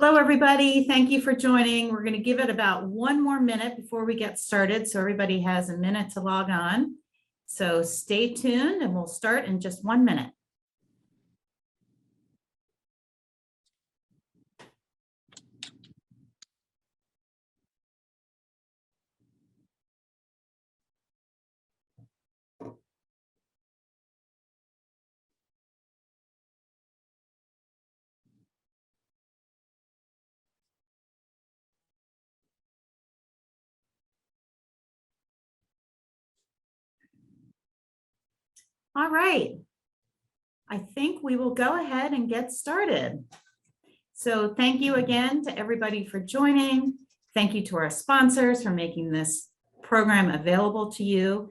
Hello, everybody. Thank you for joining. We're going to give it about one more minute before we get started, so everybody has a minute to log on. So stay tuned and we'll start in just 1 minute. All right. I think we will go ahead and get started. So thank you again to everybody for joining. Thank you to our sponsors for making this program available to you.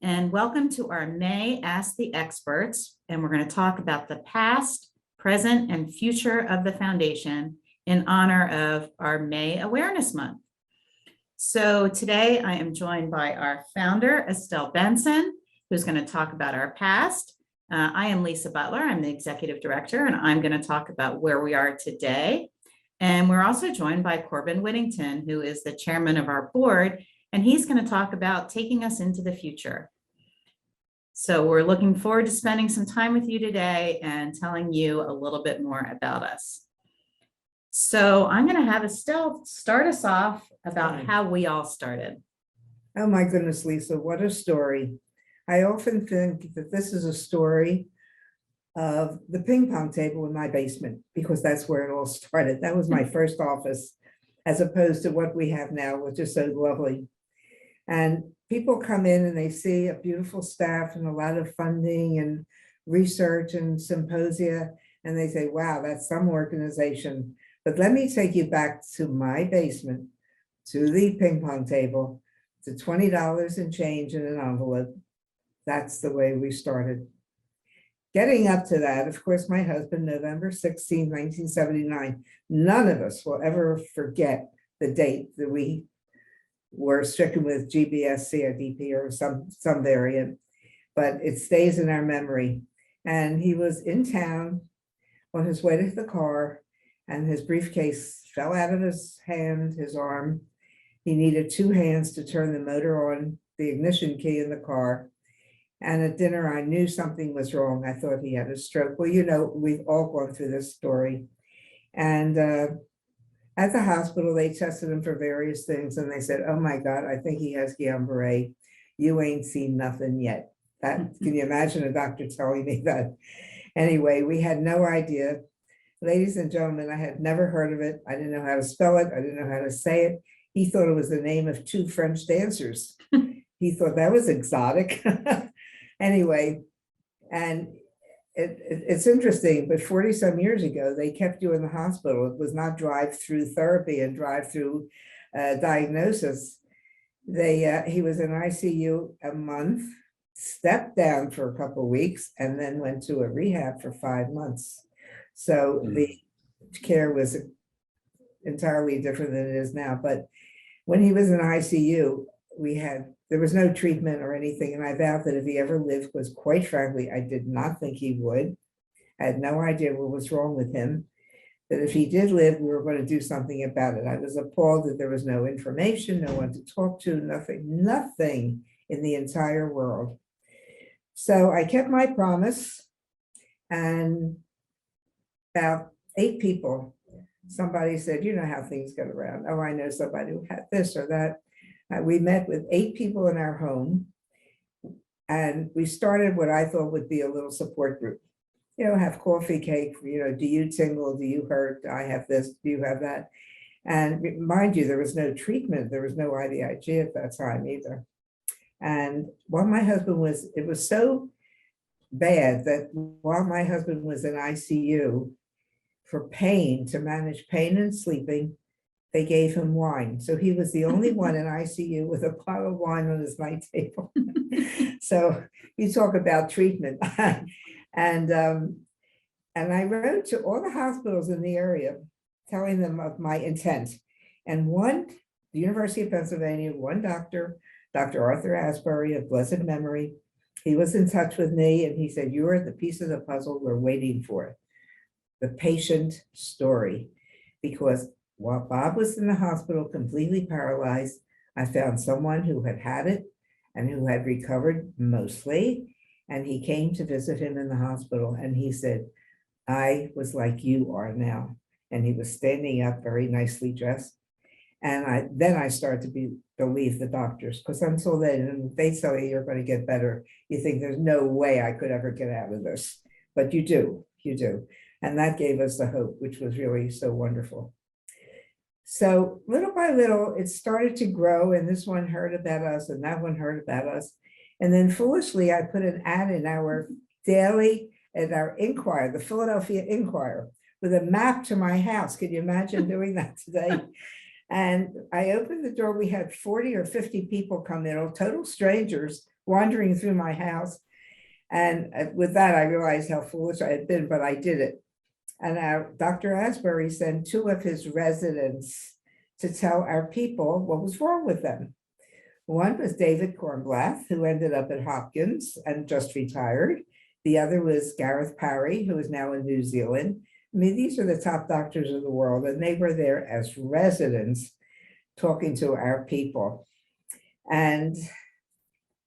And welcome to our May Ask the Experts. And we're going to talk about the past, present, and future of the foundation in honor of our May Awareness Month. So today I am joined by our founder, Estelle Benson, who's going to talk about our past. I am Lisa Butler. I'm the executive director, and I'm going to talk about where we are today. And we're also joined by Corbin Whittington, who is the chairman of our board, and he's going to talk about taking us into the future. So we're looking forward to spending some time with you today and telling you a little bit more about us. So I'm going to have Estelle start us off about how we all started. Oh my goodness, Lisa, what a story. I often think that this is a story of the ping pong table in my basement, because that's where it all started. That was my first office, as opposed to what we have now, which is so lovely. And people come in and they see a beautiful staff and a lot of funding and research and symposia, and they say, wow, that's some organization. But let me take you back to my basement, to the ping pong table, to $20 and change in an envelope. That's the way we started. Getting up to that, of course, my husband, November 16, 1979, none of us will ever forget the date that we were stricken with GBS-CIDP or some variant, but it stays in our memory. And he was in town on his way to the car, and his briefcase fell out of his hand, his arm. He needed 2 hands to turn the motor on, the ignition key in the car. And at dinner, I knew something was wrong. I thought he had a stroke. Well, you know, we've all gone through this story. And at the hospital, they tested him for various things. And they said, oh my God, I think he has Guillain-Barré. You ain't seen nothing yet. That, can you imagine a doctor telling me that? Anyway, we had no idea. Ladies and gentlemen, I had never heard of it. I didn't know how to spell it. I didn't know how to say it. He thought it was the name of 2 French dancers. He thought that was exotic. Anyway, and it's interesting, but 40 some years ago, they kept you in the hospital. It was not drive-through therapy and drive-through diagnosis. He was in ICU a month, stepped down for a couple of weeks, and then went to a rehab for 5 months. So the care was entirely different than it is now. But when he was in ICU, there was no treatment or anything. And I vowed that if he ever lived, because quite frankly, I did not think he would. I had no idea what was wrong with him. That if he did live, we were going to do something about it. I was appalled that there was no information, no one to talk to, nothing in the entire world. So I kept my promise, and about 8 people, somebody said, you know how things get around. Oh, I know somebody who had this or that. We met with 8 people in our home, and we started what I thought would be a little support group. You know, have coffee, cake, you know, do you tingle, do you hurt, I have this, do you have that? And mind you, there was no treatment, there was no IVIG at that time either. And while my husband was, it was so bad that while my husband was in ICU for pain, to manage pain and sleeping, they gave him wine. So he was the only one in ICU with a bottle of wine on his night table. So you talk about treatment. And I wrote to all the hospitals in the area, telling them of my intent. And the University of Pennsylvania, one doctor, Dr. Arthur Asbury of blessed memory, he was in touch with me, and he said, you're the piece of the puzzle we're waiting for, the patient story. because while Bob was in the hospital completely paralyzed, I found someone who had it and who had recovered mostly. And he came to visit him in the hospital and he said, I was like you are now. And he was standing up, very nicely dressed. And then I started to believe the doctors, because until then, they tell you you're going to get better. You think there's no way I could ever get out of this, but you do. And that gave us the hope, which was really so wonderful. So little by little, it started to grow, and this one heard about us and that one heard about us. And then foolishly, I put an ad in our Inquirer, the Philadelphia Inquirer, with a map to my house. Could you imagine doing that today? And I opened the door. We had 40 or 50 people come in, all total strangers wandering through my house. And with that, I realized how foolish I had been, but I did it. And Dr. Asbury sent 2 of his residents to tell our people what was wrong with them. One was David Kornblath, who ended up at Hopkins and just retired. The other was Gareth Parry, who is now in New Zealand. I mean, these are the top doctors in the world, and they were there as residents talking to our people. And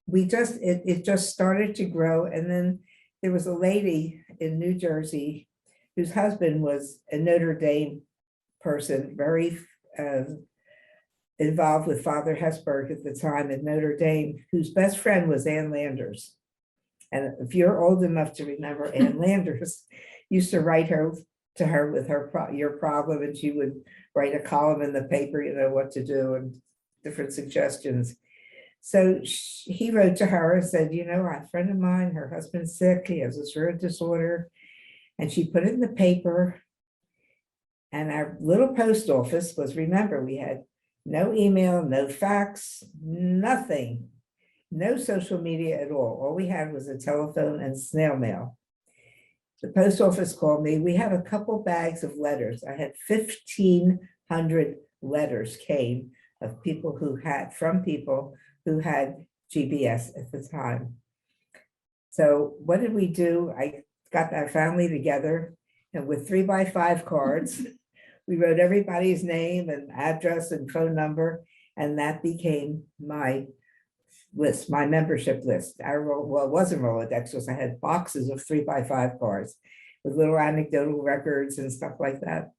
it just started to grow. And then there was a lady in New Jersey whose husband was a Notre Dame person, very involved with Father Hesburgh at the time at Notre Dame, whose best friend was Ann Landers. And if you're old enough to remember, Ann Landers used to write to her with your problem, and she would write a column in the paper, what to do and different suggestions. So he wrote to her and said, a friend of mine, her husband's sick, he has this rare disorder. And she put it in the paper. And our little post office was, remember, we had no email, no fax, nothing, no social media at all. All we had was a telephone and snail mail. The post office called me. We have a couple bags of letters. I had 1,500 letters came of from people who had GBS at the time. So what did we do? I got our family together, and with 3x5 cards, we wrote everybody's name and address and phone number, and that became my list, my membership list. It wasn't Rolodex, because I had boxes of 3x5 cards with little anecdotal records and stuff like that.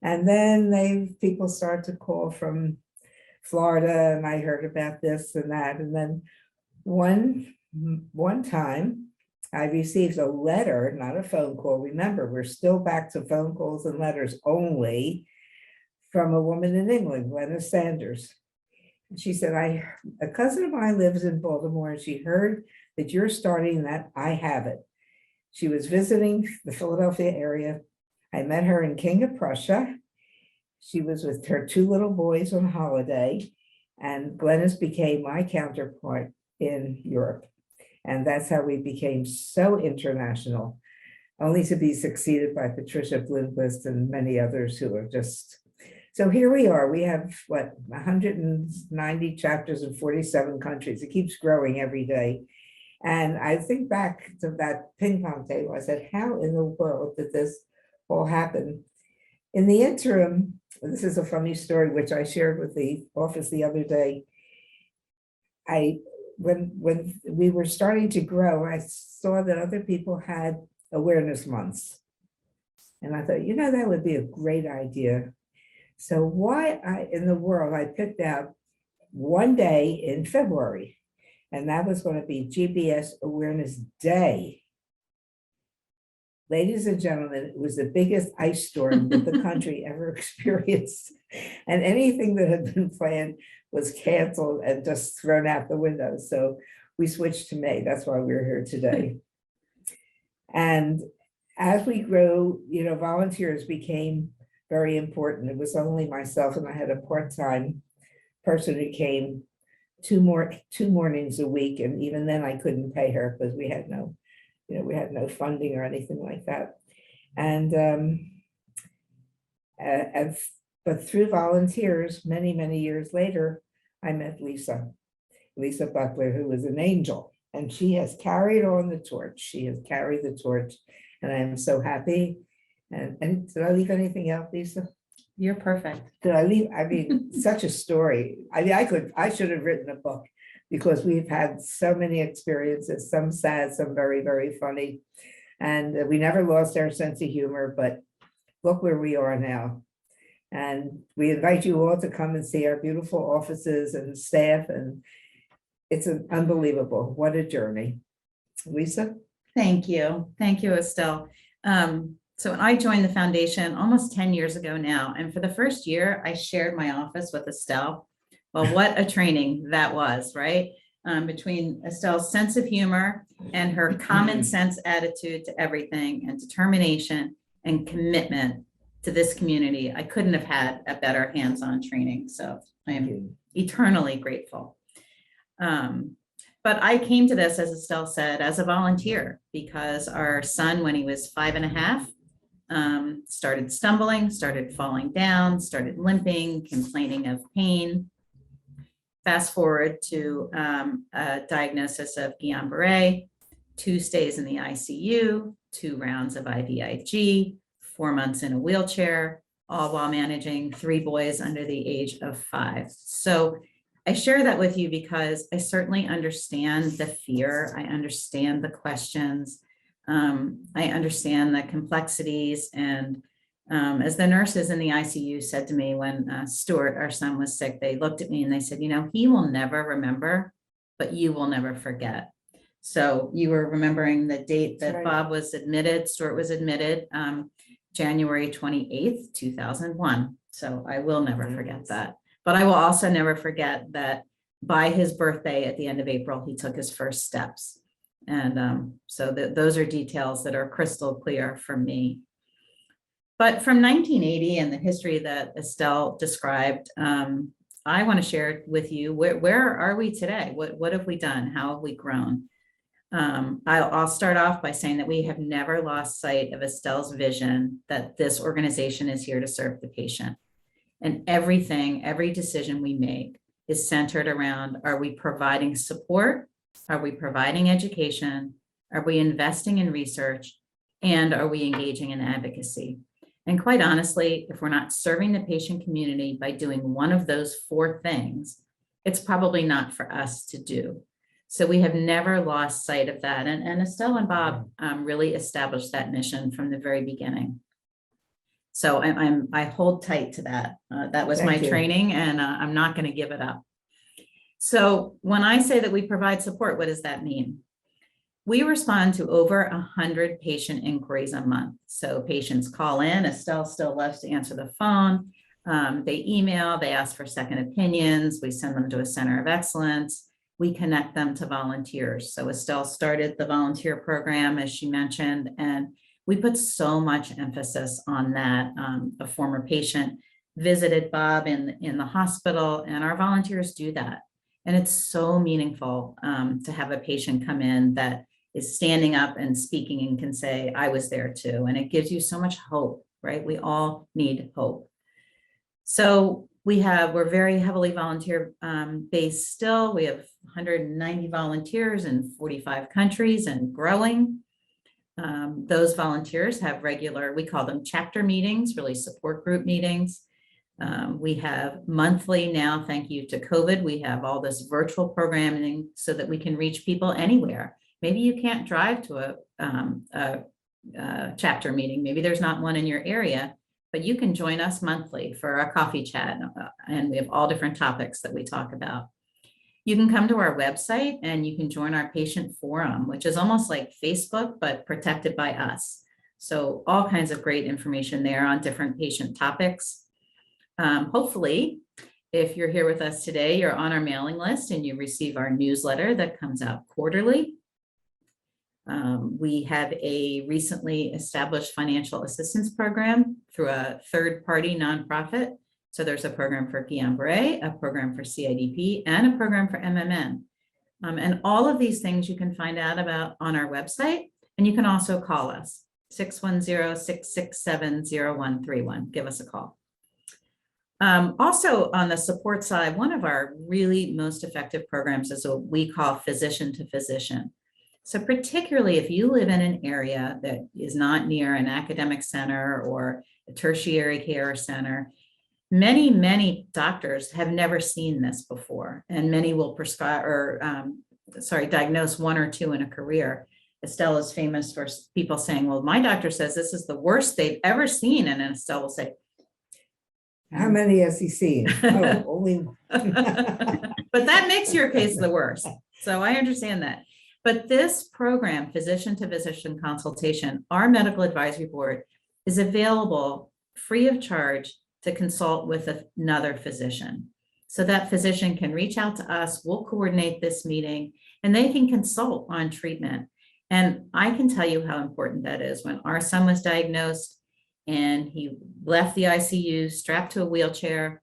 And then people started to call from Florida, and I heard about this and that. And then one time I received a letter, not a phone call. Remember, we're still back to phone calls and letters only, from a woman in England, Glenna Sanders. She said, a cousin of mine lives in Baltimore, and she heard that you're starting that. I have it. She was visiting the Philadelphia area. I met her in King of Prussia. She was with her 2 little boys on holiday, and Glennis became my counterpart in Europe. And that's how we became so international, only to be succeeded by Patricia Bloomquist and many others who are just. So here we are. We have 190 chapters in 47 countries. It keeps growing every day. And I think back to that ping pong table. I said, how in the world did this all happen? In the interim, this is a funny story, which I shared with the office the other day. When we were starting to grow, I saw that other people had awareness months. And I thought, that would be a great idea. So why in the world I picked out one day in February, and that was going to be GBS Awareness Day. Ladies and gentlemen, it was the biggest ice storm that the country ever experienced. And anything that had been planned was canceled and just thrown out the window. So we switched to May. That's why we're here today. And as we grow, volunteers became very important. It was only myself, and I had a part-time person who came 2 mornings a week. And even then I couldn't pay her because we had no funding or anything like that. But through volunteers, many, many years later, I met Lisa Buckler, who was an angel, and she has carried on the torch. She has carried the torch, and I am so happy. And did I leave anything out, Lisa? You're perfect. Did I leave? I mean, such a story. I mean, I should have written a book because we've had so many experiences, some sad, some very, very funny. And we never lost our sense of humor, but look where we are now. And we invite you all to come and see our beautiful offices and staff, and it's unbelievable. What a journey. Lisa? Thank you. Thank you, Estelle. So I joined the foundation almost 10 years ago now. And for the first year, I shared my office with Estelle. Well, what a training that was, right? Between Estelle's sense of humor and her common sense attitude to everything and determination and commitment to this community, I couldn't have had a better hands-on training. So I am eternally grateful. But I came to this, as Estelle said, as a volunteer because our son, when he was 5.5, started stumbling, started falling down, started limping, complaining of pain. Fast forward to a diagnosis of Guillain-Barré, 2 stays in the ICU, 2 rounds of IVIG, 4 months in a wheelchair, all while managing 3 boys under the age of 5. So I share that with you because I certainly understand the fear. I understand the questions. I understand the complexities. And as the nurses in the ICU said to me when Stuart, our son, was sick, they looked at me and they said, you know, he will never remember, but you will never forget. So you were remembering the date that Bob was admitted, Stuart was admitted, January 28th, 2001. So I will never forget that. But I will also never forget that by his birthday at the end of April, he took his first steps. And so those are details that are crystal clear for me. But from 1980 and the history that Estelle described, I want to share with you, where are we today? What have we done? How have we grown? I'll start off by saying that we have never lost sight of Estelle's vision that this organization is here to serve the patient. And every decision we make is centered around, are we providing support? Are we providing education? Are we investing in research? And are we engaging in advocacy? And quite honestly, if we're not serving the patient community by doing one of those 4 things, it's probably not for us to do. So we have never lost sight of that. And Estelle and Bob really established that mission from the very beginning. So I hold tight to that. That was my training, and I'm not going to give it up. So when I say that we provide support, what does that mean? We respond to over 100 patient inquiries a month. So patients call in. Estelle still loves to answer the phone. They email, they ask for second opinions. We send them to a center of excellence. We connect them to volunteers. So Estelle started the volunteer program, as she mentioned, and we put so much emphasis on that. A former patient visited Bob in the hospital, and our volunteers do that. And it's so meaningful to have a patient come in that is standing up and speaking and can say, I was there too. And it gives you so much hope, right? We all need hope. So we're very heavily volunteer based still. We have 190 volunteers in 45 countries and growing. Those volunteers have regular, we call them chapter meetings, really support group meetings. We have monthly now, thank you to COVID, we have all this virtual programming so that we can reach people anywhere. Maybe you can't drive to a chapter meeting. Maybe there's not one in your area, but you can join us monthly for a coffee chat. And we have all different topics that we talk about. You can come to our website and you can join our patient forum, which is almost like Facebook, but protected by us. So all kinds of great information there on different patient topics. Hopefully, if you're here with us today, you're on our mailing list and you receive our newsletter that comes out quarterly. We have a recently established financial assistance program through a third-party nonprofit. So there's a program for Guillain-Barré, a program for CIDP, and a program for MMN. And all of these things you can find out about on our website, and you can also call us, 610-667-0131. Give us a call. Also on the support side, one of our really most effective programs is what we call physician to physician. So particularly if you live in an area that is not near an academic center or a tertiary care center, Many doctors have never seen this before, and many will prescribe or diagnose one or two in a career. Estelle is famous for people saying, well, my doctor says this is the worst they've ever seen. And then Estelle will say, How many has he seen? Oh, only. but that makes your case the worst. So I understand that. But this program, physician to physician consultation, our medical advisory board is available free of charge to consult with another physician. So that physician can reach out to us, we'll coordinate this meeting, and they can consult on treatment. And I can tell you how important that is. When our son was diagnosed and he left the ICU strapped to a wheelchair,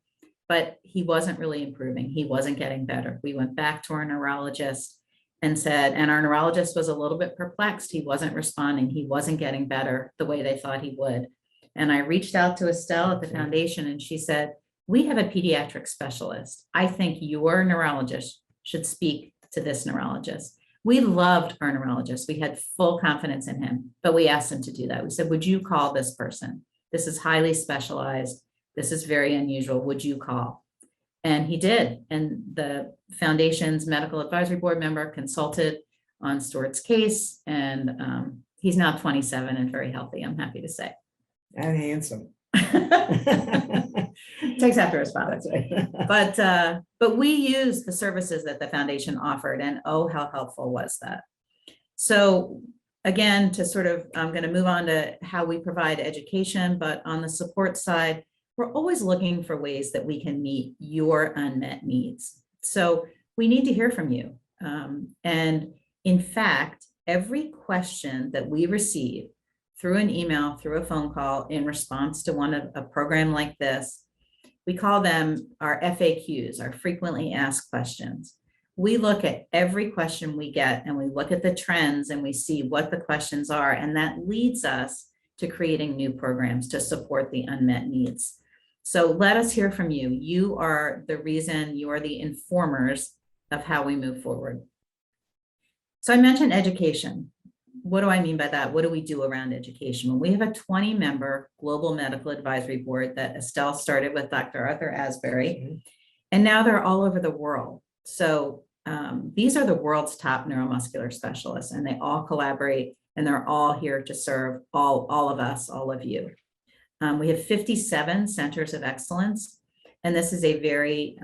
but he wasn't really improving. He wasn't getting better. We went back to our neurologist and said, and our neurologist was a little bit perplexed. He wasn't responding. He wasn't getting better the way they thought he would. And I reached out to Estelle at the foundation and she said, we have a pediatric specialist. I think your neurologist should speak to this neurologist. We loved our neurologist. We had full confidence in him, but we asked him to do that. We said, would you call this person? This is highly specialized. This is very unusual. Would you call? And he did. And the foundation's medical advisory board member consulted on Stuart's case. And he's now 27 and very healthy, I'm happy to say. And handsome. Takes after his father. But we used the services that the foundation offered, and oh, how helpful was that? So again, to sort of, I'm going to move on to how we provide education, but on the support side, we're always looking for ways that we can meet your unmet needs. So we need to hear from you. And in fact, every question that we receive through an email, through a phone call in response to a program like this, we call them our FAQs, our frequently asked questions. We look at every question we get and we look at the trends and we see what the questions are. And that leads us to creating new programs to support the unmet needs. So let us hear from you. You are the reason, you are the informers of how we move forward. So I mentioned education. What do I mean by that? What do we do around education? Well, we have a 20-member global medical advisory board that Estelle started with Dr. Arthur Asbury, and now they're all over the world. So these are the world's top neuromuscular specialists, and they all collaborate, and they're all here to serve all of us, all of you. We have 57 centers of excellence, and this is a very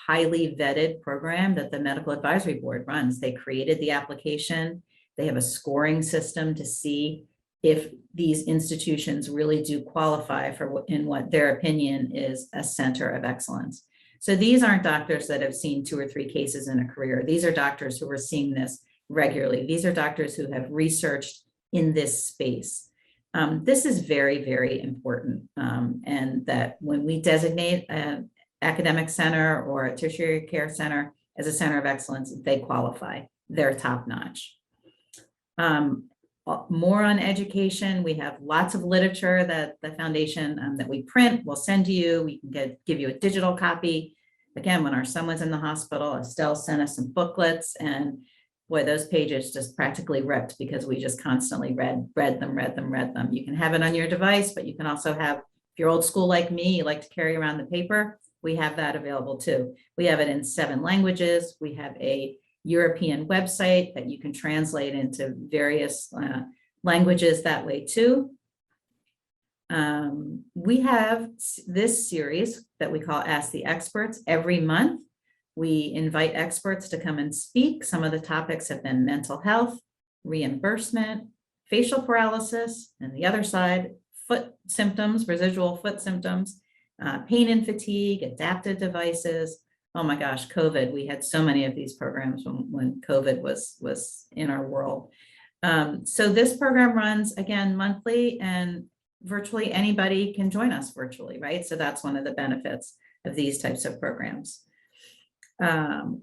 highly vetted program that the medical advisory board runs. They created the application. They have a scoring system to see if these institutions really do qualify for in what their opinion is a center of excellence. So these aren't doctors that have seen 2 or 3 cases in a career. These are doctors who are seeing this regularly. These are doctors who have researched in this space. This is very, very important. And that when we designate an academic center or a tertiary care center as a center of excellence, they qualify. They're top notch. More on education. We have lots of literature that the foundation that we print, we'll send to you. We can give you a digital copy. Again, when our son was in the hospital, Estelle sent us some booklets, and boy, those pages just practically ripped because we just constantly read them. You can have it on your device, but you can also have, if you're old school like me, you like to carry around the paper, we have that available too. We have it in 7 languages. We have a European website that you can translate into various languages that way too. We have this series that we call Ask the Experts. Every month, we invite experts to come and speak. Some of the topics have been mental health, reimbursement, facial paralysis, and the other side, foot symptoms, residual foot symptoms, pain and fatigue, adaptive devices. Oh my gosh, COVID, we had so many of these programs when COVID was in our world. So this program runs again monthly, and virtually anybody can join us virtually, right? So that's one of the benefits of these types of programs.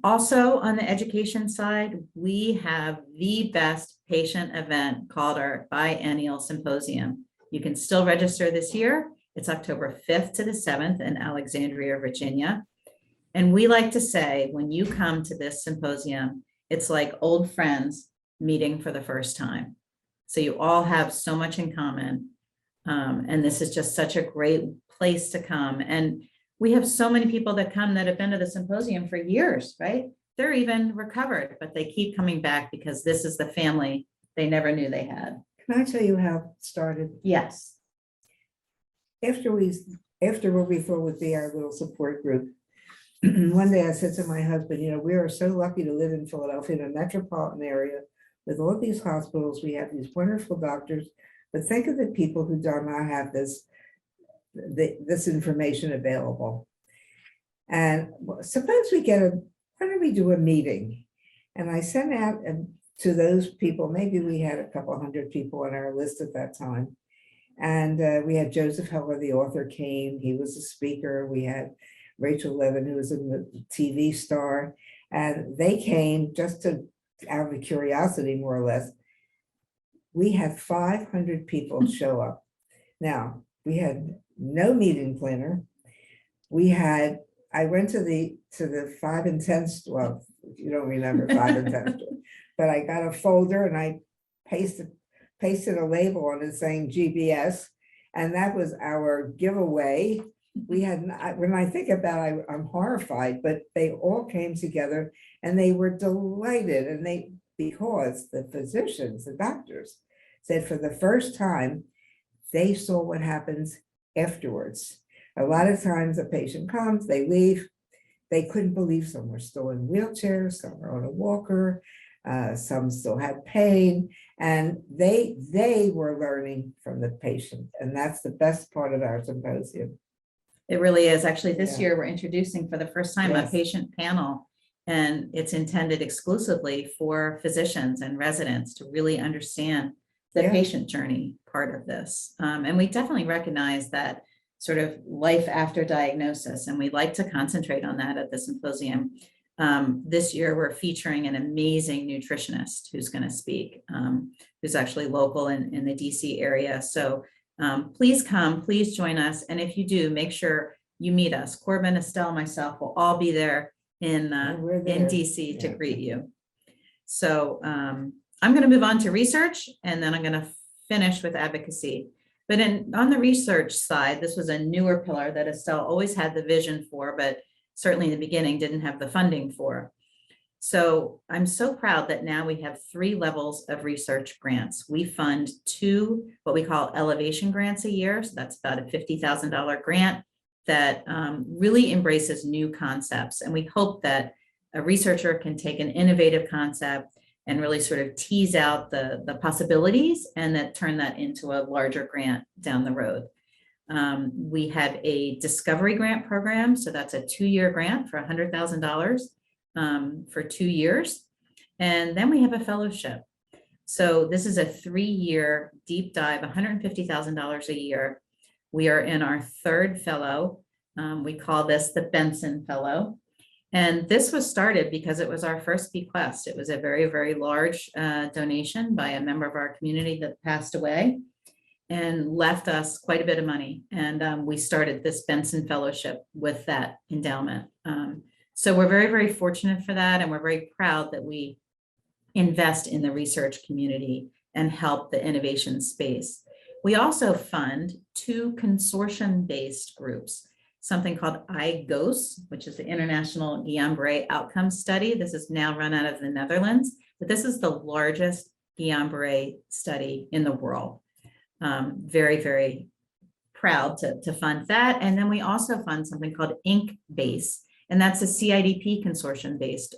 Also on the education side, we have the best patient event called our biennial symposium. You can still register this year. It's October 5th to the 7th in Alexandria, Virginia. And we like to say, when you come to this symposium, it's like old friends meeting for the first time. So you all have so much in common. And this is just such a great place to come. And we have so many people that come that have been to the symposium for years, right? They're even recovered, but they keep coming back because this is the family they never knew they had. Can I tell you how it started? Yes. After what we thought would be our little support group, one day I said to my husband, we are so lucky to live in Philadelphia, in a metropolitan area with all these hospitals. We have these wonderful doctors, but think of the people who do not have this information available. And suppose why don't we do a meeting? And I sent out to those people, maybe we had a couple hundred people on our list at that time. And we had Joseph Heller, the author, came. He was a speaker. We had Rachel Levin, who was a TV star. And they came just out of curiosity, more or less. We had 500 people show up. Now, we had no meeting planner. I went to the 5 and 10, well, you don't remember 5 and 10, but I got a folder and I pasted a label on it saying GBS, and that was our giveaway. We had, when I think about it, I'm horrified, but they all came together and they were delighted, and because the physicians, the doctors, said for the first time, they saw what happens afterwards. A lot of times a patient comes, they leave, they couldn't believe some were still in wheelchairs, some were on a walker, some still had pain, and they were learning from the patient. And that's the best part of our symposium. It really is. Actually, this year we're introducing for the first time a patient panel, and it's intended exclusively for physicians and residents to really understand the patient journey part of this. And we definitely recognize that sort of life after diagnosis, and we like to concentrate on that at the symposium. This year, we're featuring an amazing nutritionist who's going to speak, who's actually local in the DC area. So please come, please join us. And if you do, make sure you meet us. Corbin, Estelle, myself will all be there in DC to greet you. So I'm going to move on to research, and then I'm going to finish with advocacy. But on the research side, this was a newer pillar that Estelle always had the vision for, but certainly in the beginning didn't have the funding for. So I'm so proud that now we have 3 levels of research grants. We fund 2 what we call elevation grants a year. So that's about a $50,000 grant that really embraces new concepts. And we hope that a researcher can take an innovative concept and really sort of tease out the possibilities and that turn that into a larger grant down the road. We have a discovery grant program. So that's a 2-year grant for $100,000 for 2 years. And then we have a fellowship. So this is a 3-year deep dive, $150,000 a year. We are in our 3rd fellow. We call this the Benson Fellow. And this was started because it was our first bequest. It was a very, very large donation by a member of our community that passed away and left us quite a bit of money. And we started this Benson Fellowship with that endowment. So we're very, very fortunate for that. And we're very proud that we invest in the research community and help the innovation space. We also fund 2 consortium-based groups, something called IGOS, which is the International Guillain-Barré Outcomes Study. This is now run out of the Netherlands, but this is the largest Guillain-Barré study in the world. Very, very proud to fund that. And then we also fund something called INC-BASE, and that's a CIDP consortium-based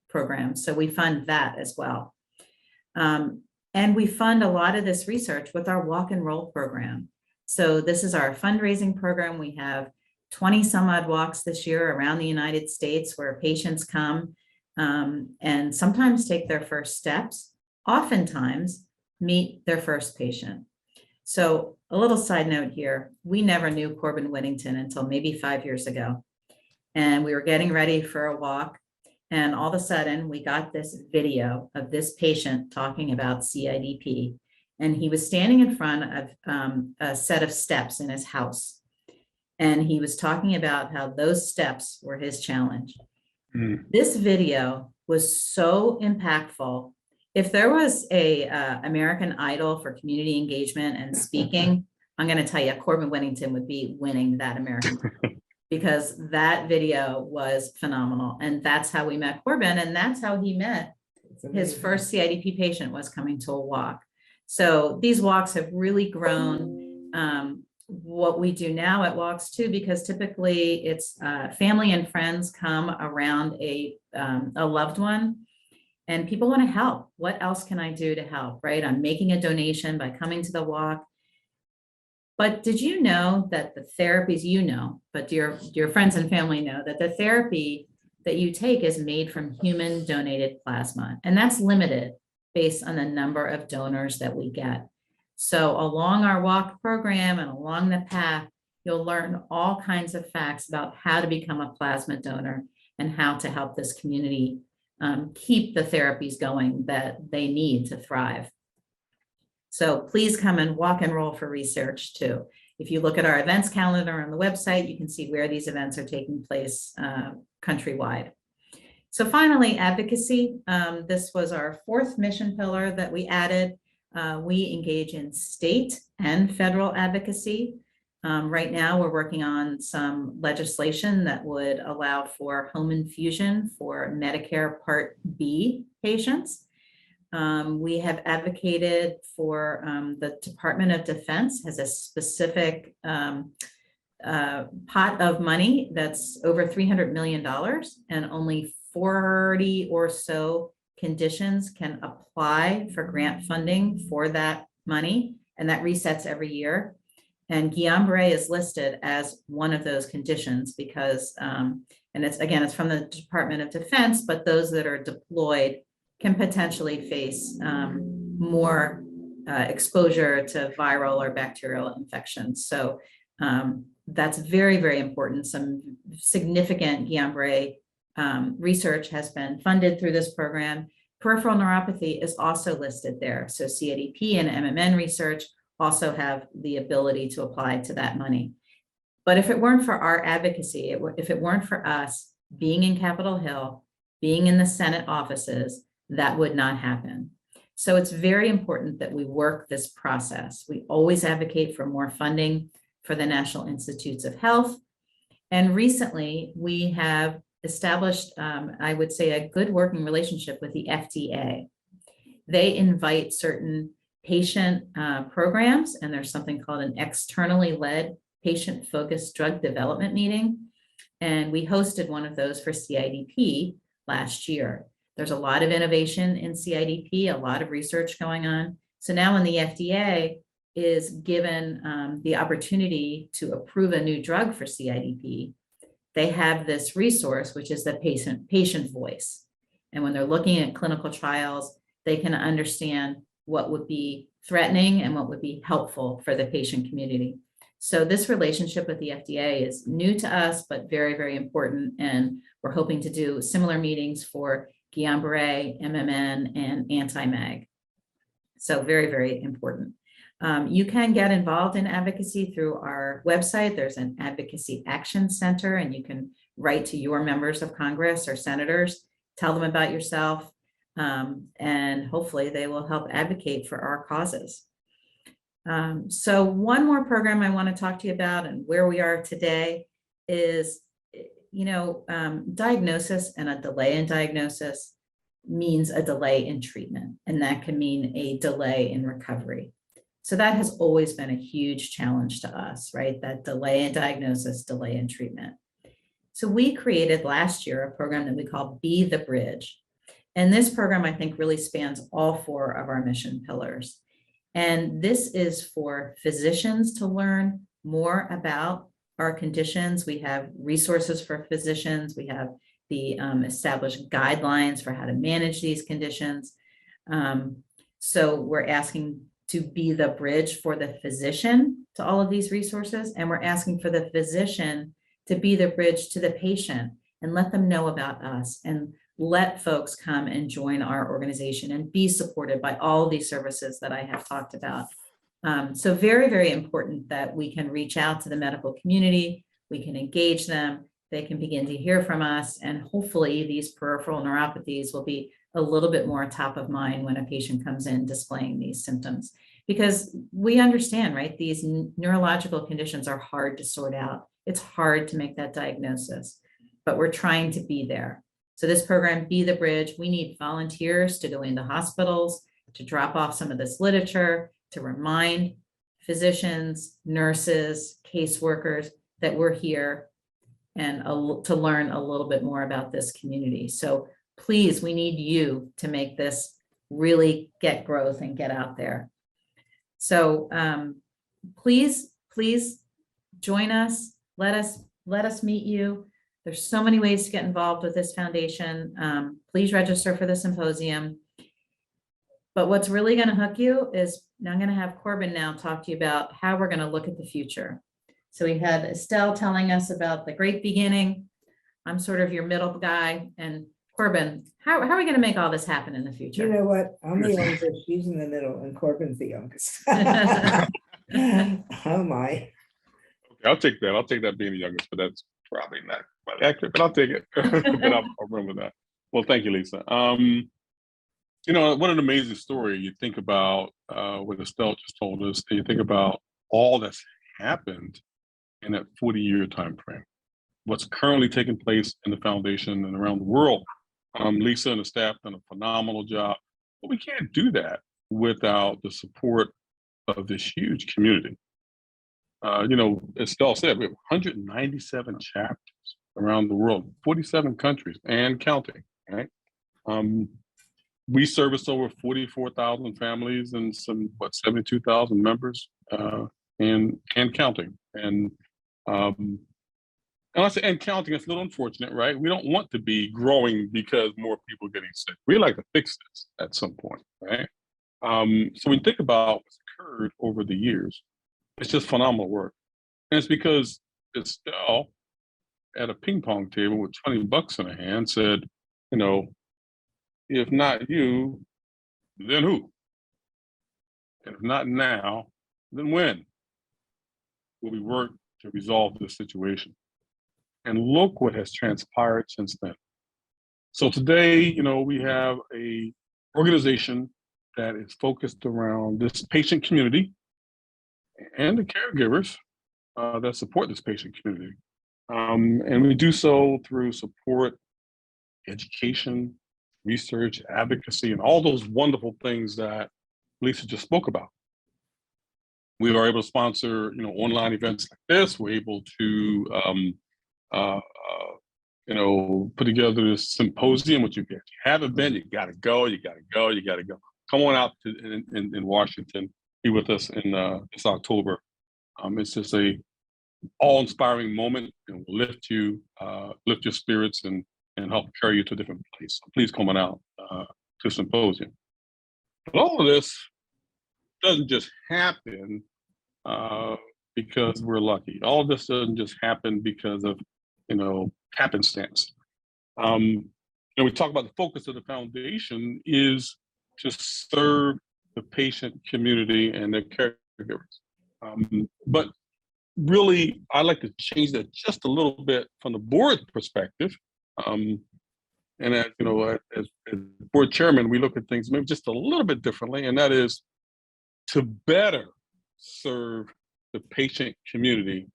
program. So we fund that as well. And we fund a lot of this research with our walk and roll program. So this is our fundraising program. We have 20 some odd walks this year around the United States where patients come and sometimes take their first steps, oftentimes meet their first patient. So a little side note here, we never knew Corbin Whittington until maybe 5 years ago. And we were getting ready for a walk. And all of a sudden we got this video of this patient talking about CIDP. And he was standing in front of a set of steps in his house. And he was talking about how those steps were his challenge. This video was so impactful. If there was a American Idol for community engagement and speaking, I'm going to tell you, Corbin Whittington would be winning that American Idol because that video was phenomenal. And that's how we met Corbin, and that's how he met It's his amazing. first CIDP patient was coming to a walk. So these walks have really grown. What we do now at walks too, because typically it's family and friends come around a loved one, and people want to help. What else can I do to help, right? I'm making a donation by coming to the walk. But did you know that the therapies, but your friends and family know that the therapy that you take is made from human donated plasma, and that's limited based on the number of donors that we get. So along our walk program and along the path, you'll learn all kinds of facts about how to become a plasma donor and how to help this community keep the therapies going that they need to thrive. So please come and walk and roll for research too. If you look at our events calendar on the website, you can see where these events are taking place countrywide. So finally, advocacy. This was our fourth mission pillar that we added. We engage in state and federal advocacy. Right now, we're working on some legislation that would allow for home infusion for Medicare Part B patients. We have advocated for the Department of Defense has a specific pot of money that's over $300 million, and only 40 or so conditions can apply for grant funding for that money, and that resets every year. And Guillain-Barré is listed as one of those conditions because, and it's from the Department of Defense, but those that are deployed can potentially face more exposure to viral or bacterial infections. So that's very, very important. Some significant Guillain-Barré research has been funded through this program. Peripheral neuropathy is also listed there. So CIDP and MMN research also have the ability to apply to that money. But if it weren't for our advocacy, if it weren't for us being in Capitol Hill, being in the Senate offices, that would not happen. So it's very important that we work this process. We always advocate for more funding for the National Institutes of Health. And recently we have established, I would say, a good working relationship with the FDA. They invite certain patient programs, and there's something called an externally led patient-focused drug development meeting. And we hosted one of those for CIDP last year. There's a lot of innovation in CIDP, a lot of research going on. So now when the FDA is given the opportunity to approve a new drug for CIDP, they have this resource, which is the patient voice. And when they're looking at clinical trials, they can understand what would be threatening and what would be helpful for the patient community. So this relationship with the FDA is new to us, but very, very important. And we're hoping to do similar meetings for Guillain-Barré, MMN, and anti-MAG. So very, very important. You can get involved in advocacy through our website. There's an advocacy action center, and you can write to your members of Congress or senators, tell them about yourself, and hopefully they will help advocate for our causes. So one more program I want to talk to you about and where we are today is, diagnosis and a delay in diagnosis means a delay in treatment, and that can mean a delay in recovery. So that has always been a huge challenge to us, right? That delay in diagnosis, delay in treatment. So we created last year a program that we call Be the Bridge. And this program, I think, really spans all four of our mission pillars. And this is for physicians to learn more about our conditions. We have resources for physicians. We have the established guidelines for how to manage these conditions. So we're asking to be the bridge for the physician to all of these resources. And we're asking for the physician to be the bridge to the patient and let them know about us and let folks come and join our organization and be supported by all these services that I have talked about. So very, very important that we can reach out to the medical community, we can engage them, they can begin to hear from us, and hopefully these peripheral neuropathies will be a little bit more top of mind when a patient comes in displaying these symptoms. Because we understand, right, these neurological conditions are hard to sort out It's hard to make that diagnosis, but we're trying to be there. So this program, Be the Bridge, we need volunteers to go into hospitals, to drop off some of this literature, to remind physicians, nurses, caseworkers that we're here and to learn a little bit more about this community. So please, we need you to make this really get growth and get out there. So please join us. Let us meet you. There's so many ways to get involved with this foundation. Please register for the symposium. But what's really going to hook you is, now I'm going to have Corbin now talk to you about how we're going to look at the future. So we had Estelle telling us about the great beginning. I'm sort of your middle guy. And Corbin, how are we going to make all this happen in the future? You know what? I'm the youngest, she's in the middle, and Corbin's the youngest. Oh, my. Okay, I'll take that. I'll take that being the youngest, but that's probably not quite accurate, but I'll take it. But I'll remember that. Well, thank you, Lisa. You know, what an amazing story. You think about what Estelle just told us, and you think about all that's happened in that 40-year time frame. What's currently taking place in the foundation and around the world. Lisa and the staff done a phenomenal job, but we can't do that without the support of this huge community. You know, as Estelle said, we have 197 chapters around the world, 47 countries and counting, right? We service over 44,000 families and some, 72,000 members and counting. And I say and counting, it's a little unfortunate, right? We don't want to be growing because more people are getting sick. We like to fix this at some point, right? So when you think about what's occurred over the years, it's just phenomenal work. And it's because Estelle at a ping pong table with 20 bucks in her hand said, you know, if not you, then who? And if not now, then when will we work to resolve this situation? And look what has transpired since then. So today, you know, we have a organization that is focused around this patient community and the caregivers that support this patient community. And we do so through support, education, research, advocacy, and all those wonderful things that Lisa just spoke about. We are able to sponsor, you know, online events like this. We're able to, you know, put together this symposium, which if you haven't been, you gotta go, you gotta go, you gotta go. Come on out to, in Washington, be with us in this October. It's just a all-inspiring moment, and will lift your spirits and help carry you to a different place. So please come on out to symposium. But all of this doesn't just happen because we're lucky. All of this doesn't just happen because of, you know, happenstance. You know, we talk about the focus of the foundation is to serve the patient community and their caregivers. But really, I like to change that just a little bit from the board perspective. And as you know, as board chairman, we look at things maybe just a little bit differently, and that is to better serve the patient community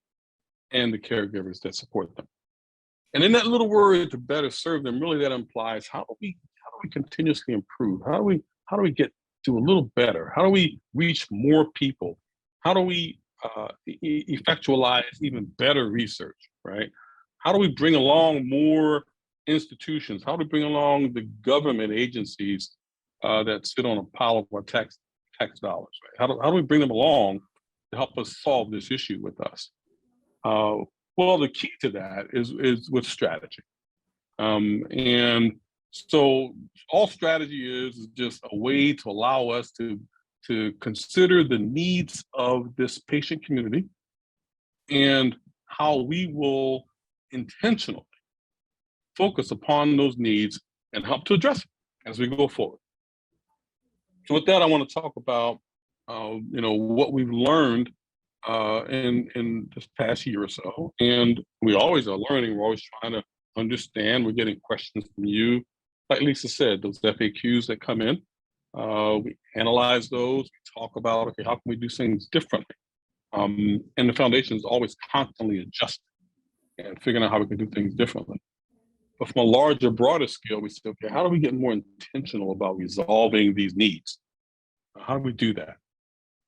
and the caregivers that support them. And in that little word, to better serve them, really that implies how do we continuously improve? How do we get to a little better? How do we reach more people? How do we effectualize even better research, right? How do we bring along more institutions? How do we bring along the government agencies that sit on a pile of our tax dollars, right? How do we bring them along to help us solve this issue with us? Well, the key to that is with strategy. And so all strategy is just a way to allow us to consider the needs of this patient community and how we will intentionally focus upon those needs and help to address it as we go forward. So with that, I want to talk about you know, what we've learned in this past year or so. And we always are learning. We're always trying to understand. We're getting questions from you. Like Lisa said, those FAQs that come in, we analyze those. We talk about, okay, how can we do things differently? And the foundation is always constantly adjusting. and figuring out how we can do things differently. But from a larger, broader scale, we said, okay, how do we get more intentional about resolving these needs? How do we do that?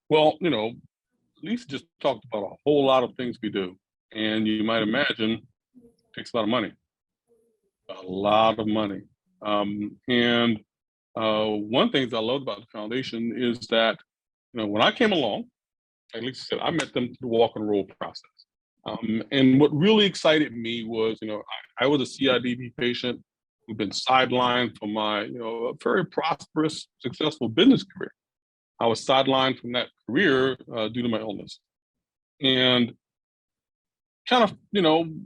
Well, Lisa just talked about a whole lot of things we do. And you might imagine it takes a lot of money, a lot of money. And one thing I loved about the foundation is that, when I came along, like Lisa said, I met them through the walk and roll process. And what really excited me was, I was a CIDP patient who'd been sidelined from my, a very prosperous, successful business career. I was sidelined from that career due to my illness. And kind of,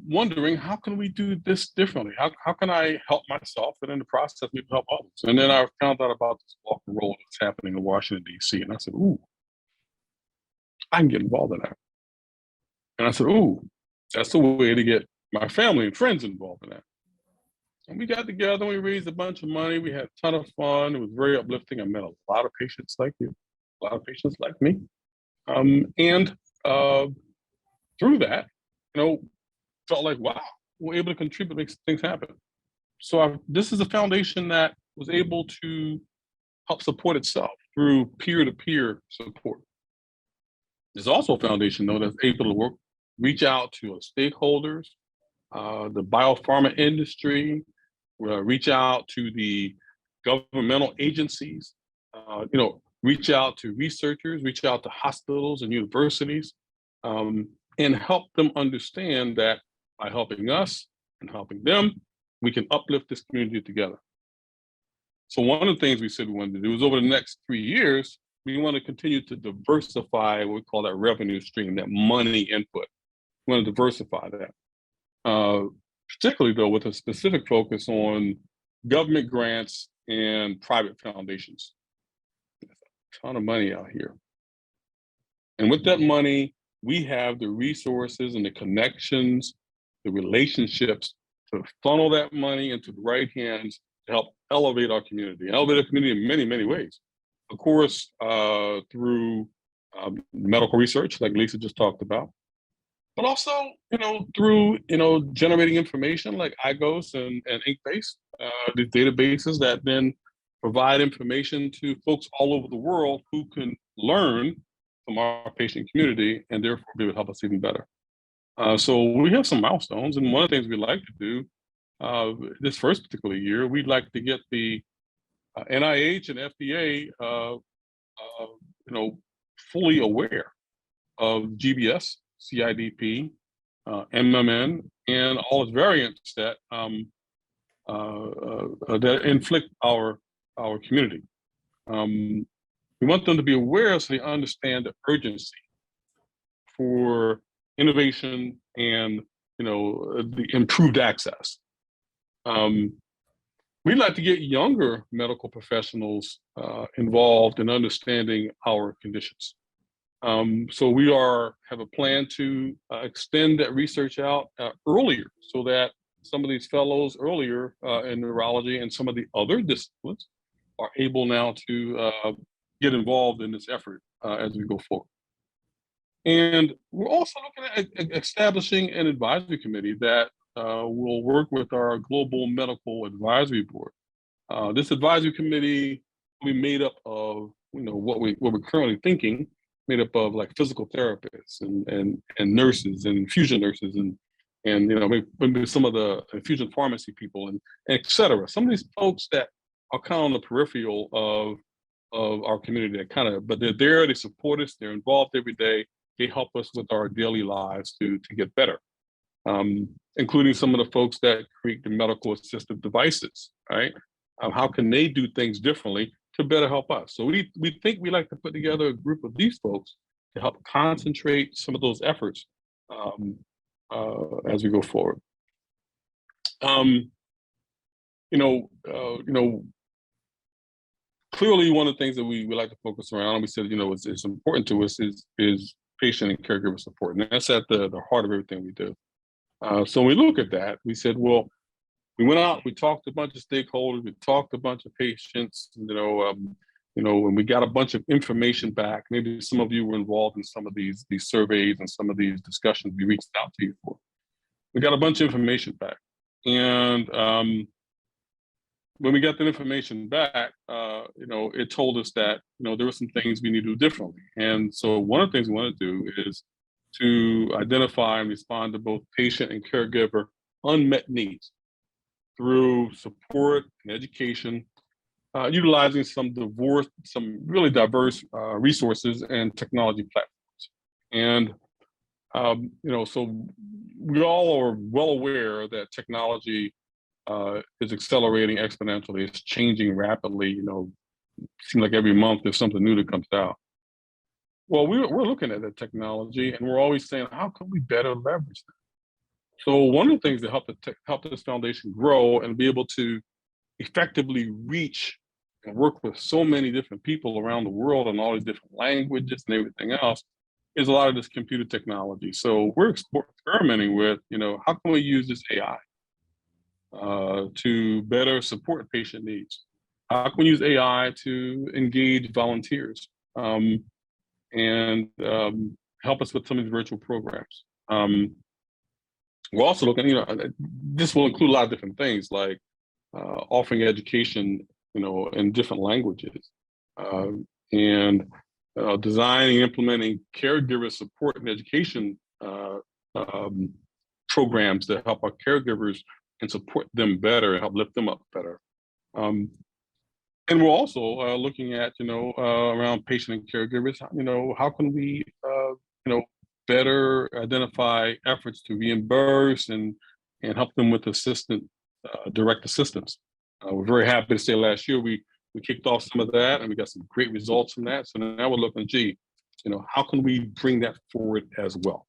wondering, how can we do this differently? How can I help myself and in the process maybe help others? And then I found out about this walk and roll that's happening in Washington, D.C. And I said, ooh, I can get involved in that. And I said, ooh, that's a way to get my family and friends involved in that. And we got together, we raised a bunch of money, we had a ton of fun, it was very uplifting. I met a lot of patients like you, a lot of patients like me. And through that, felt like, wow, we're able to contribute, make things happen. So this is a foundation that was able to help support itself through peer-to-peer support. There's also a foundation, though, that's able to reach out to stakeholders, the biopharma industry, reach out to the governmental agencies, reach out to researchers, reach out to hospitals and universities, and help them understand that by helping us and helping them, we can uplift this community together. So one of the things we said we wanted to do is over the next 3 years, we want to continue to diversify what we call that revenue stream, that money input. We want to diversify that, particularly though with a specific focus on government grants and private foundations. There's a ton of money out here. And with that money, we have the resources and the connections, the relationships to funnel that money into the right hands to help elevate our community in many, many ways. Of course, through medical research, like Lisa just talked about, but also, through, generating information like IGOS and InkBase, the databases that then provide information to folks all over the world who can learn from our patient community and therefore be able to help us even better. So we have some milestones, and one of the things we like to do this first particular year, we'd like to get the NIH and FDA, fully aware of GBS-CIDP, MMN, and all its variants that that inflict our community. We want them to be aware so they understand the urgency for innovation and the improved access. We'd like to get younger medical professionals involved in understanding our conditions. So we have a plan to extend that research out earlier so that some of these fellows earlier in neurology and some of the other disciplines are able now to get involved in this effort as we go forward. And we're also looking at establishing an advisory committee that will work with our Global Medical Advisory Board. This advisory committee will be made up of, what we're currently thinking, made up of like physical therapists and nurses and infusion nurses and maybe some of the infusion pharmacy people and et cetera. Some of these folks that are kind of on the peripheral of our community but they're there, they support us, they're involved every day, they help us with our daily lives to get better, including some of the folks that create the medical assistive devices, right? How can they do things differently to better help us? So we think we like to put together a group of these folks to help concentrate some of those efforts as we go forward. Clearly one of the things that we like to focus around, and we said, it's important to us is patient and caregiver support. And that's at the heart of everything we do. So when we look at that, we said, well, we went out, we talked to a bunch of stakeholders, we talked to a bunch of patients, and we got a bunch of information back. Maybe some of you were involved in some of these surveys and some of these discussions we reached out to you for. we got a bunch of information back. And when we got the information back, it told us that, there were some things we need to do differently. And so one of the things we want to do is to identify and respond to both patient and caregiver unmet needs through support and education, utilizing some really diverse resources and technology platforms. And so we all are well aware that technology is accelerating exponentially. It's changing rapidly. It seems like every month there's something new that comes out. Well, we're looking at that technology, and we're always saying, how can we better leverage that? So one of the things that help this foundation grow and be able to effectively reach and work with so many different people around the world and all these different languages and everything else is a lot of this computer technology. So we're experimenting with, how can we use this AI to better support patient needs? How can we use AI to engage volunteers and help us with some of these virtual programs? We're also looking, this will include a lot of different things like offering education, in different languages, and designing, implementing caregiver support and education programs that help our caregivers and support them better and help lift them up better. And we're also looking at, around patient and caregivers, how can we, better identify efforts to reimburse and help them with direct assistance. We're very happy to say last year we kicked off some of that and we got some great results from that. So now we're looking, how can we bring that forward as well?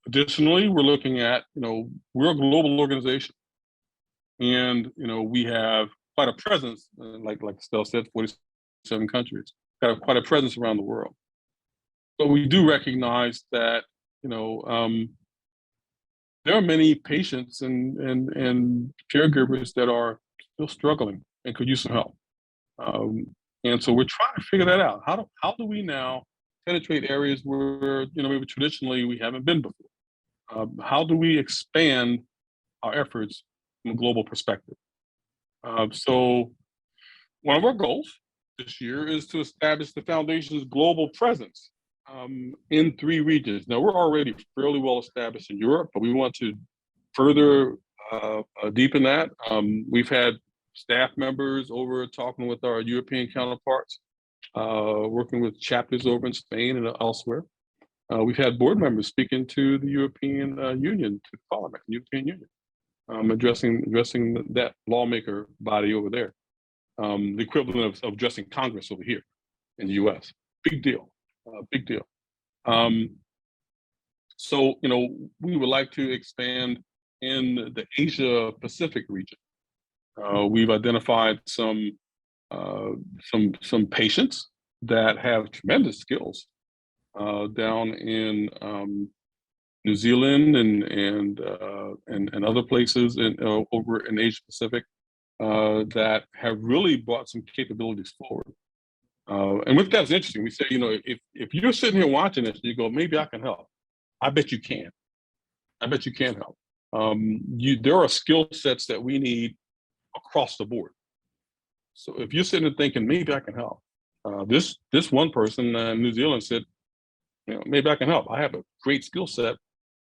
Additionally, we're looking at, we're a global organization, and we have quite a presence, like Estelle said, 47 countries, got quite a presence around the world. But we do recognize that, there are many patients and caregivers that are still struggling and could use some help. And so we're trying to figure that out. How do we now penetrate areas where, maybe traditionally we haven't been before? How do we expand our efforts from a global perspective? So one of our goals this year is to establish the foundation's global presence in 3 regions. Now, we're already fairly well established in Europe, but we want to further deepen that. We've had staff members over talking with our European counterparts, working with chapters over in Spain and elsewhere. We've had board members speaking to the European Union, to the Parliament, European Union, addressing that lawmaker body over there, the equivalent of addressing Congress over here in the U.S. Big deal, big deal. So we would like to expand in the Asia Pacific region. We've identified some patients that have tremendous skills down in New Zealand and other places over in Asia Pacific that have really brought some capabilities forward. And with that's interesting. We say, if you're sitting here watching this, you go, maybe I can help. I bet you can. I bet you can help. There are skill sets that we need across the board. So if you're sitting there thinking, maybe I can help, this one person in New Zealand said, maybe I can help. I have a great skill set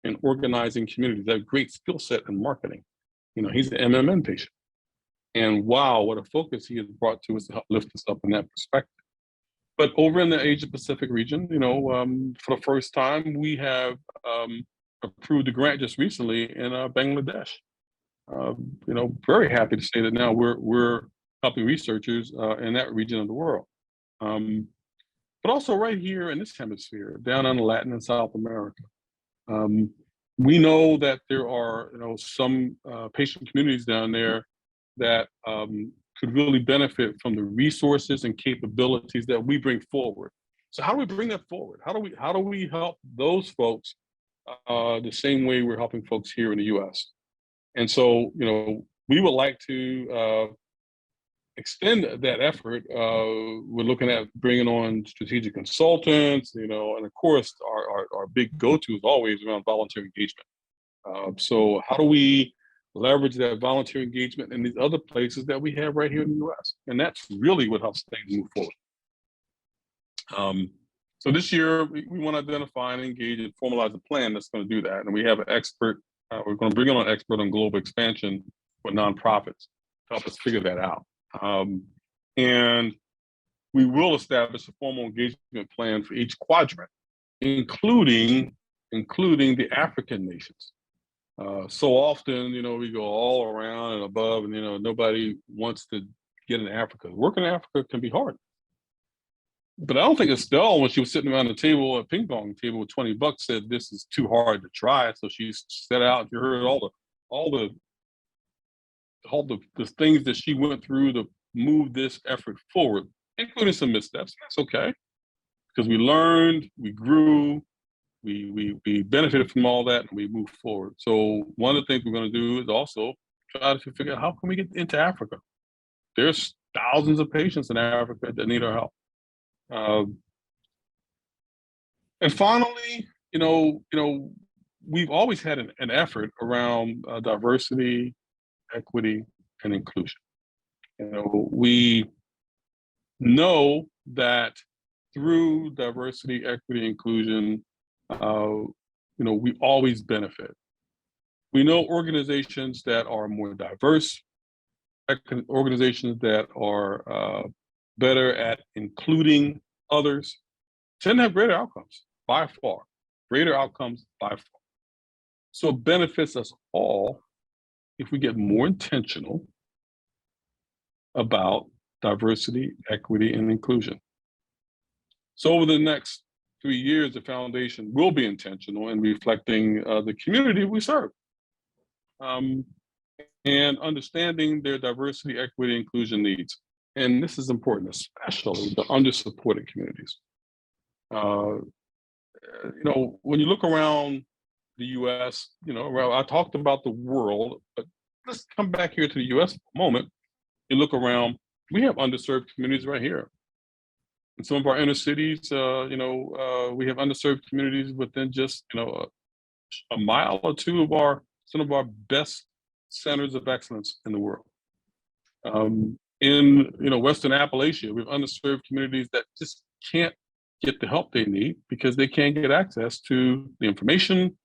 in organizing communities. I have a great skill set in marketing. He's an MMN patient. And wow, what a focus he has brought to us to help lift us up in that perspective. But over in the Asia Pacific region, for the first time, we have approved a grant just recently in Bangladesh. Very happy to say that now we're helping researchers in that region of the world. But also right here in this hemisphere, down in Latin and South America. We know that there are, some patient communities down there that could really benefit from the resources and capabilities that we bring forward. So how do we bring that forward? How do we help those folks the same way we're helping folks here in the U.S.? And so, we would like to extend that effort, we're looking at bringing on strategic consultants, and of course, our big go-to is always around volunteer engagement. So how do we leverage that volunteer engagement in these other places that we have right here in the U.S.? And that's really what helps things move forward. So this year, we want to identify and engage and formalize a plan that's going to do that. And we have an expert, we're going to bring on an expert on global expansion for nonprofits to help us figure that out. And we will establish a formal engagement plan for each quadrant, including the African nations. So often, we go all around and above, and nobody wants to get in Africa. Working in Africa can be hard. But I don't think Estelle, when she was sitting around the table, a ping pong table with $20, said this is too hard to try. So she set out. You heard all the things that she went through to move this effort forward, including some missteps. That's okay, because we learned, we grew, we benefited from all that, and we moved forward. So one of the things we're going to do is also try to figure out how can we get into Africa. There's thousands of patients in Africa that need our help. And finally, we've always had an effort around diversity, equity, and inclusion. We know that through diversity, equity, inclusion, we always benefit. We know organizations that are more diverse, organizations that are better at including others, tend to have greater outcomes by far, greater outcomes by far. So it benefits us all if we get more intentional about diversity, equity, and inclusion. So over the next 3 years, the foundation will be intentional in reflecting the community we serve, and understanding their diversity, equity, inclusion needs. And this is important, especially the under-supported communities. When you look around the U.S., I talked about the world, but let's come back here to the U.S. for a moment. You look around, we have underserved communities right here. In some of our inner cities, we have underserved communities within just, a mile or two of some of our best centers of excellence in the world. In Western Appalachia, we have underserved communities that just can't get the help they need because they can't get access to the information,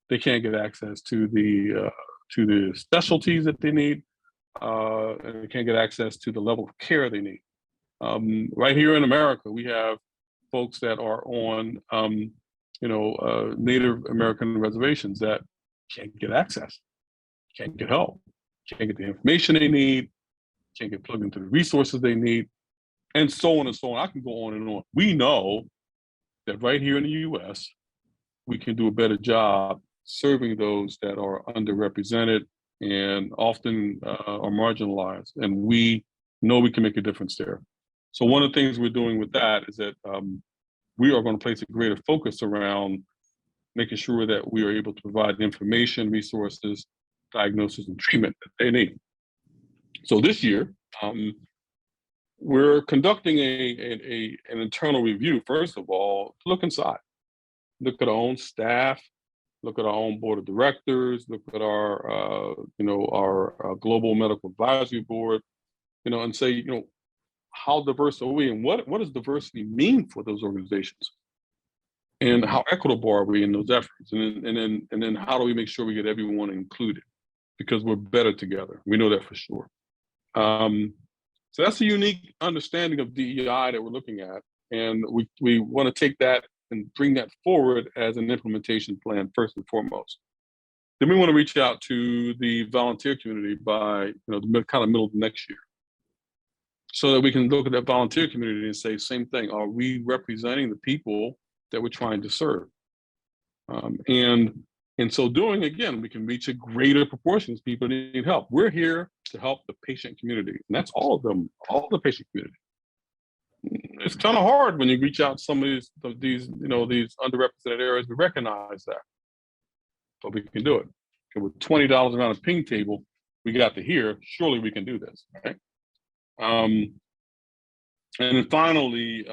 they can't get access to the specialties that they need, and they can't get access to the level of care they need. Right here in America, we have folks that are on Native American reservations that can't get access, can't get help, can't get the information they need, can't get plugged into the resources they need, and so on and so on. I can go on and on. We know that right here in the U.S., we can do a better job serving those that are underrepresented and often are marginalized, and we know we can make a difference there. So one of the things we're doing with that is that we are going to place a greater focus around making sure that we are able to provide the information, resources, diagnosis, and treatment that they need. So this year, we're conducting an internal review, first of all, to look inside, look at our own staff, look at our own board of directors, look at our global medical advisory board, and say, how diverse are we, and what does diversity mean for those organizations, and how equitable are we in those efforts, and then how do we make sure we get everyone included, because we're better together. We know that for sure. So that's a unique understanding of DEI that we're looking at, and we want to take that and bring that forward as an implementation plan first and foremost. Then we want to reach out to the volunteer community by the kind of middle of next year, so that we can look at that volunteer community and say, same thing, are we representing the people that we're trying to serve? And in so doing, again, we can reach a greater proportion of people that need help. We're here to help the patient community, and that's all of them, all the patient community. It's kind of hard when you reach out to some of these underrepresented areas. We recognize that, but we can do it. And with $20 around a ping table, we got to here. Surely we can do this, right? And then finally,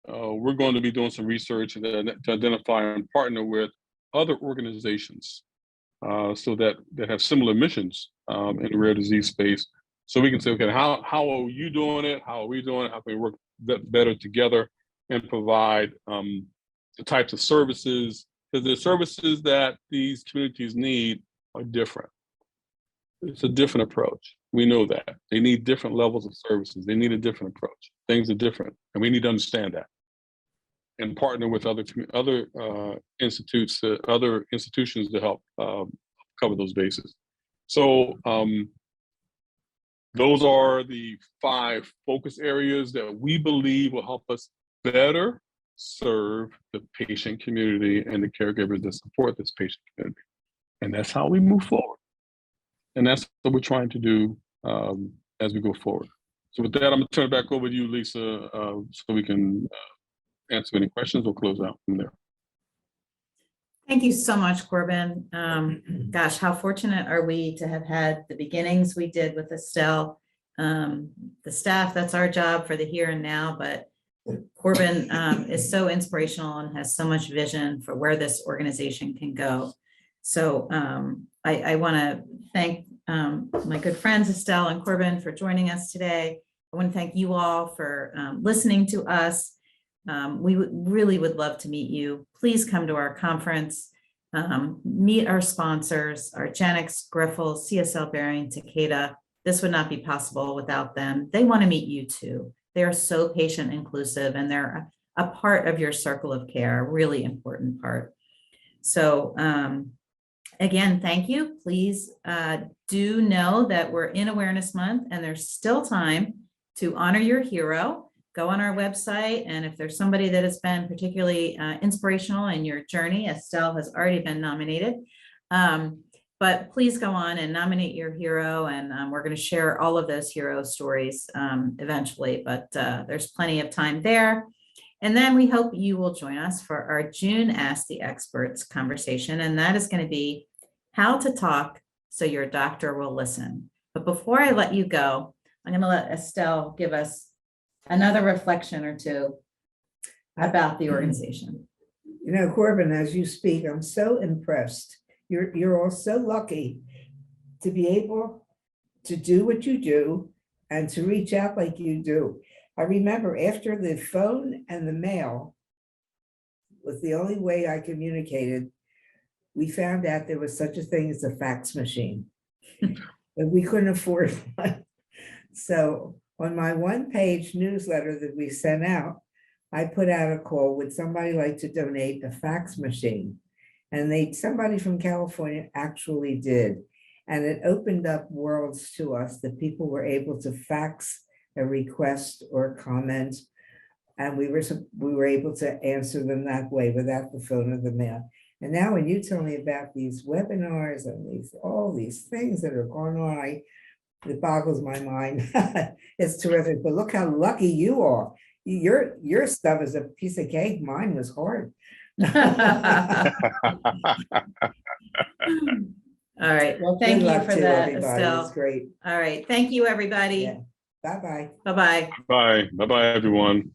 we're going to be doing some research to identify and partner with other organizations so that have similar missions in the rare disease space. So we can say, okay, how are you doing it? How are we doing it? How can we work better together and provide the types of services? Because the services that these communities need are different. It's a different approach. We know that. They need different levels of services. They need a different approach. Things are different, and we need to understand that and partner with other institutes, other institutions to help cover those bases. So those are the 5 focus areas that we believe will help us better serve the patient community and the caregivers that support this patient community. And that's how we move forward. And that's what we're trying to do as we go forward. So with that, I'm gonna turn it back over to you, Lisa, so we can answer any questions or close out from there. Thank you so much, Corbin. Gosh, how fortunate are we to have had the beginnings we did with Estelle. The staff, that's our job for the here and now, but Corbin is so inspirational and has so much vision for where this organization can go. So I want to thank my good friends Estelle and Corbin for joining us today. I want to thank you all for listening to us. We really would love to meet you. Please come to our conference, meet our sponsors, our Argenx, Grifols, CSL Behring, Takeda. This would not be possible without them. They want to meet you too. They are so patient inclusive, and they're a part of your circle of care, a really important part. So again, thank you. Please do know that we're in Awareness Month and there's still time to honor your hero. Go on our website, and if there's somebody that has been particularly inspirational in your journey, Estelle has already been nominated. But please go on and nominate your hero, and we're going to share all of those hero stories eventually, but there's plenty of time there. And then we hope you will join us for our June Ask the Experts conversation, and that is going to be how to talk so your doctor will listen. But before I let you go, I'm going to let Estelle give us another reflection or two about the organization. You know, Corbin, as you speak, I'm so impressed. You're all so lucky to be able to do what you do and to reach out like you do. I remember after the phone and the mail was the only way I communicated, we found out there was such a thing as a fax machine. And we couldn't afford one. So on my one-page newsletter that we sent out, I put out a call, would somebody like to donate a fax machine? And somebody from California actually did. And it opened up worlds to us that people were able to fax a request or comment. And we were able to answer them that way without the phone or the mail. And now when you tell me about these webinars and all these things that are going on, it boggles my mind. It's terrific, but look how lucky you are. Your stuff is a piece of cake. Mine was hard. All right. Well, thank you for that, Estelle. It's great. All right. Thank you, everybody. Yeah. Bye-bye. Bye-bye. Bye. Bye-bye, everyone.